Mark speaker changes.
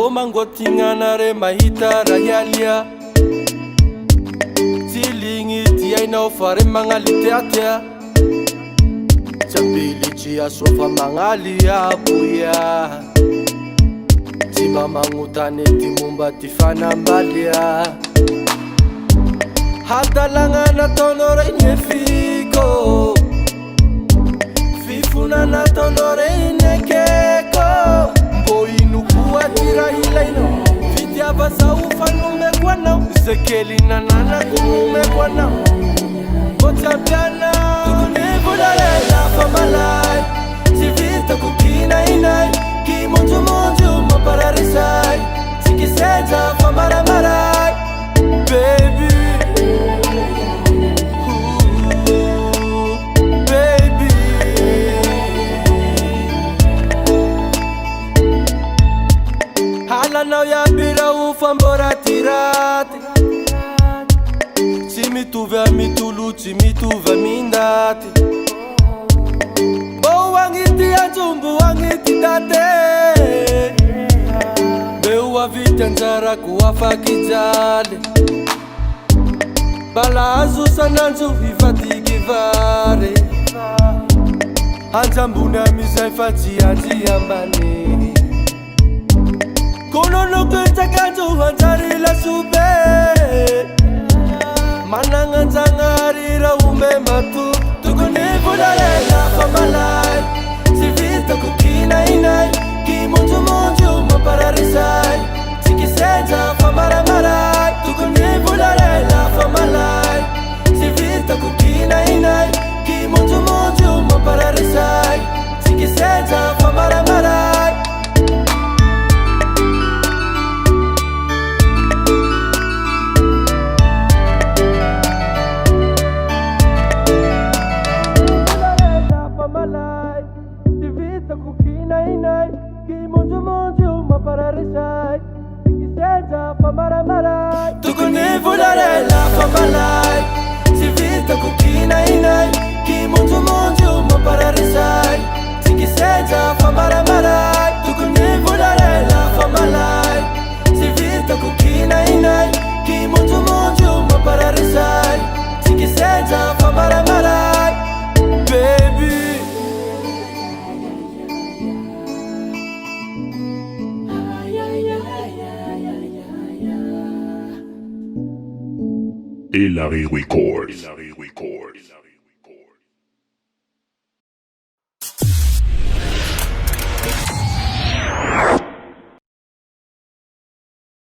Speaker 1: Mangotinganare mahita rayalia Tilingi tiainao fare mangali teatea Chapili chia sofa mangali apuya Tima mangutane timumba tifana mbalia Hadalanga na tonore inefiko Fifuna na tonore inekeko Boinukuwa tira hilaino Fitia basa ufanume kwa nao Zekeli na nana kumume kwa nao Kotabiana Tukunivuda la famalai Sivita kukina inai Kimunju munju mapararisai Sikiseta famaramarai Baby Now ya bira ufambora tirate Si mi tuve a mi tulu, si mi tuve a mindate Bo wangiti anjumbu wangiti date Bewa vita njara kuwafa kijale Bala azusa nanju vifati kivare Anjambu na mizaifati anji ambane Kono no kuita kanjo hanjari la sube Manangan zangarira ume matu Tukuni vudare la famalai Sivita kukina inai Kimunju munju mapararisai Sikisenja famaramarai Tukuni vudare la famalai Sivita kukina inai Kimunju munju mapararisai Sikisenja famaramarai Tukuni vudare la famalai Sivita kukina inai Kimunju munju mapararisai Sikisenja famaramarai Tukuni vudare la famalai Sivita kukina inai Kimunju munju mapararisai Sikisenja famaramarai Baby
Speaker 2: Hilary Records.